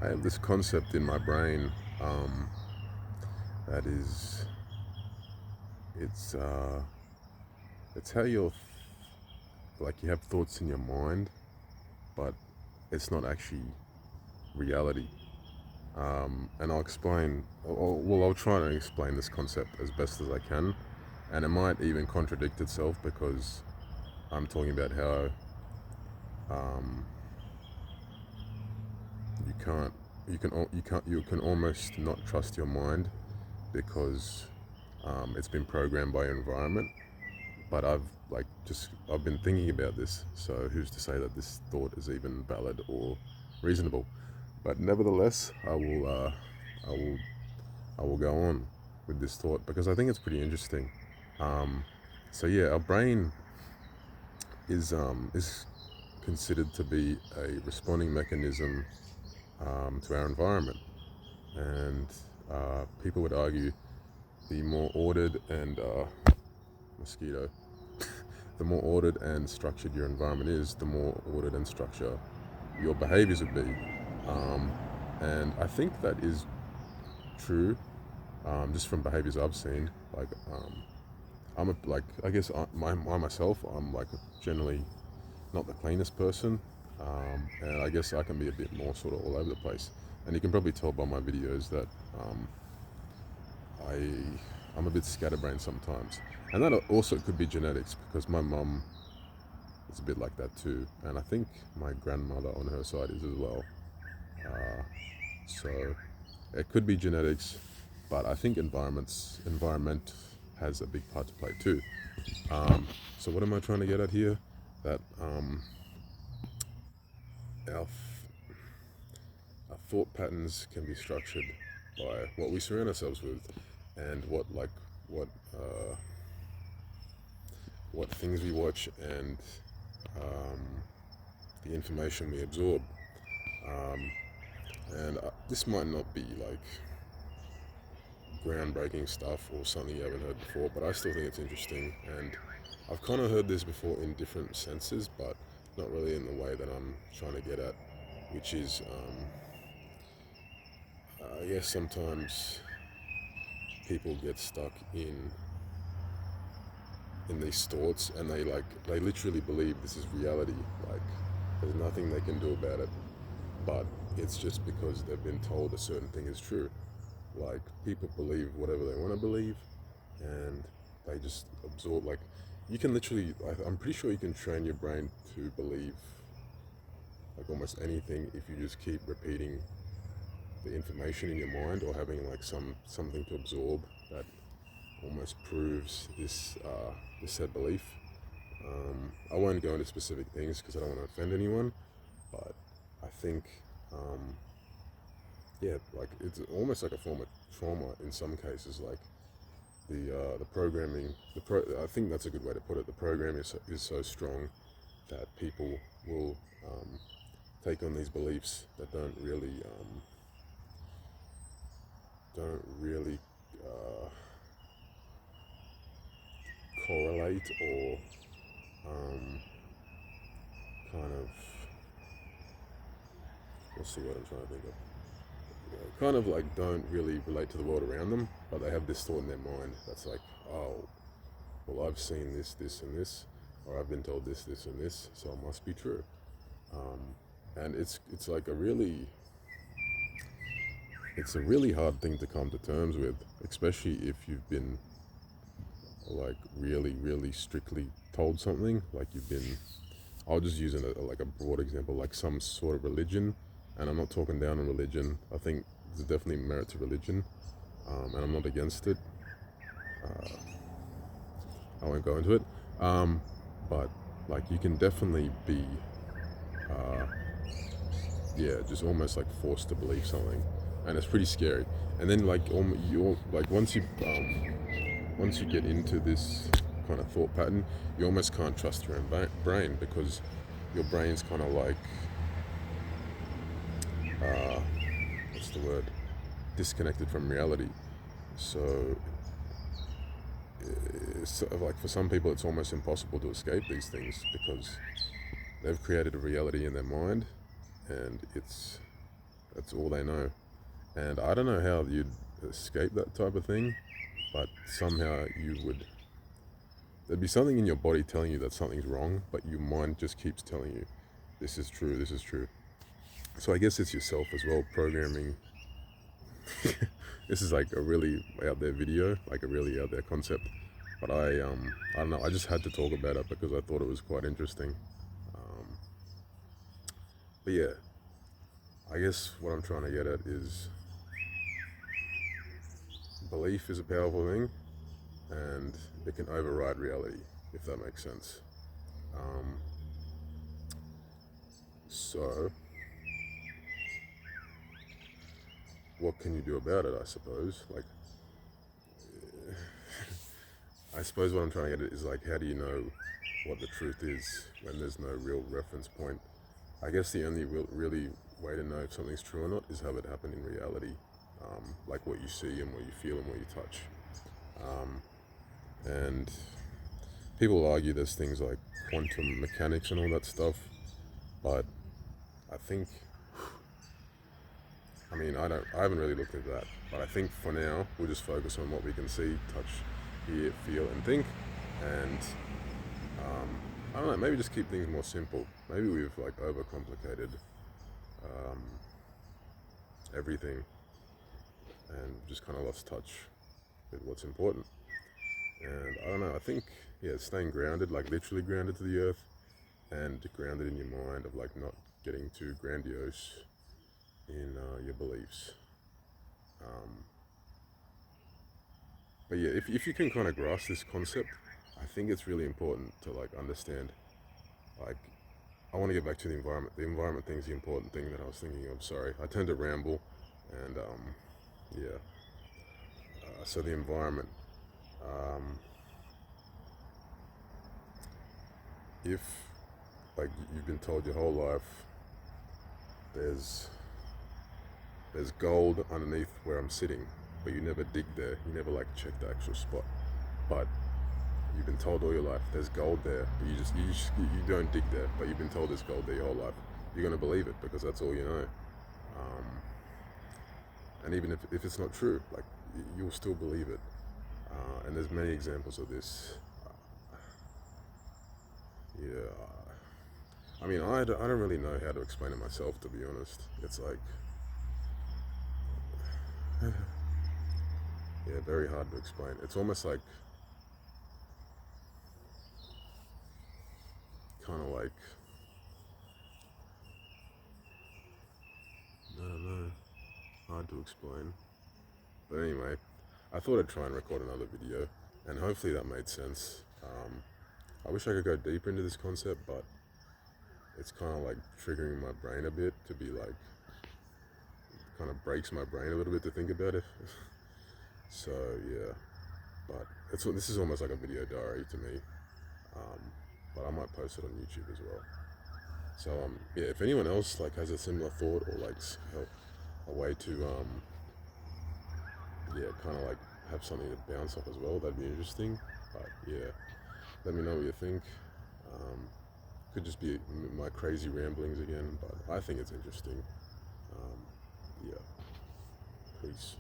I have this concept in my brain that is, it's it's how you're like you have thoughts in your mind, but it's not actually reality. And I'll explain. I'll try to explain this concept as best as I can, and it might even contradict itself because I'm talking about how um, you can't, you can almost not trust your mind because it's been programmed by your environment. But I've been thinking about this, so who's to say that this thought is even valid or reasonable? But nevertheless, I will, I will go on with this thought because I think it's pretty interesting. Um, so yeah, our brain is considered to be a responding mechanism to our environment, and people would argue the more ordered and mosquito, the more ordered and structured your environment is, the more ordered and structured your behaviors would be. Um, and I think that is true, just from behaviors I've seen. I guess I myself, I'm like generally not the cleanest person, and I guess I can be a bit more sort of all over the place. And you can probably tell by my videos that um, I I'm a bit scatterbrained sometimes, and that also could be genetics because my mum is a bit like that too, and I think my grandmother on her side is as well. Uh, so it could be genetics, but I think environment has a big part to play too. So what am I trying to get at here? That our, our thought patterns can be structured by what we surround ourselves with, and what uh, what things we watch, and um, the information we absorb. Um, and this might not be like groundbreaking stuff or something you haven't heard before, but I still think it's interesting. And I've kind of heard this before in different senses, but not really in the way that I'm trying to get at, which is, I guess sometimes people get stuck in these thoughts, and they literally believe this is reality. Like there's nothing they can do about it, but it's just because they've been told a certain thing is true. Like people believe whatever they want to believe, and they just absorb. Like you can literally, I'm pretty sure you can train your brain to believe like almost anything if you just keep repeating the information in your mind, or having like something to absorb that almost proves this said belief. I won't go into specific things because I don't want to offend anyone, but I think um, yeah, like it's almost like a form of trauma in some cases. Like the programming, I think that's a good way to put it. The program is so strong that people will take on these beliefs that don't really uh, correlate, or um, kind of, what's the word I'm trying to think of? Kind of like don't really relate to the world around them, but they have this thought in their mind that's like, oh, well, I've seen this, this, and this, or I've been told this, this, and this, so it must be true. Um, and it's like it's a really hard thing to come to terms with, especially if you've been like really, really strictly told something. Like you've been, I'll just use like a broad example, like some sort of religion, and I'm not talking down on religion. I think there's definitely merit to religion, and I'm not against it. I won't go into it, but like you can definitely be, uh, yeah, just almost like forced to believe something, and it's pretty scary. And then like you like once you get into this kind of thought pattern, you almost can't trust your own brain because your brain's kind of like, uh, what's the word, disconnected from reality. So like for some people it's almost impossible to escape these things because they've created a reality in their mind, and That's all they know. And I don't know how you'd escape that type of thing, but somehow you would. There'd be something in your body telling you that something's wrong, but your mind just keeps telling you, this is true, this is true. So I guess it's yourself as well, programming. This is like a really out there video, like a really out there concept. But I don't know. I just had to talk about it because I thought it was quite interesting. Um, but yeah, I guess what I'm trying to get at is belief is a powerful thing, and it can override reality, if that makes sense. Um, so, what can you do about it? I suppose. Like, I suppose what I'm trying to get at is like, how do you know what the truth is when there's no real reference point? I guess the only really way to know if something's true or not is have it happen in reality, like what you see and what you feel and what you touch. And people argue there's things like quantum mechanics and all that stuff, but I think, I mean, I haven't really looked at that, but I think for now we'll just focus on what we can see, touch, hear, feel, and think, and I don't know, maybe just keep things more simple. Maybe we've like overcomplicated everything and just kind of lost touch with what's important. And I don't know, I think, yeah, staying grounded, like literally grounded to the earth, and grounded in your mind of like not getting too grandiose in your beliefs. But yeah, if you can kind of grasp this concept, I think it's really important to like understand. Like, I want to get back to the environment. The environment thing is the important thing that I was thinking of. Sorry, I tend to ramble, and yeah. So the environment. Um, if like you've been told your whole life, there's there's gold underneath where I'm sitting, but you never dig there. You never like check the actual spot. But you've been told all your life there's gold there, but you don't dig there. But you've been told there's gold there your whole life. You're gonna believe it because that's all you know. Um, and even if it's not true, like you'll still believe it. And there's many examples of this. Yeah. I mean, I don't really know how to explain it myself, to be honest. It's like, yeah, very hard to explain. It's almost like, kind of like, I don't know, hard to explain. But anyway, I thought I'd try and record another video, and hopefully that made sense. I wish I could go deeper into this concept, but it's kind of like triggering my brain a bit to be like, kind of breaks my brain a little bit to think about it. So yeah, but this is almost like a video diary to me. Um, but I might post it on YouTube as well. So yeah, if anyone else like has a similar thought or like a way to yeah, kind of like have something to bounce off as well, that'd be interesting. But yeah, let me know what you think. Could just be my crazy ramblings again, but I think it's interesting. Yeah, peace.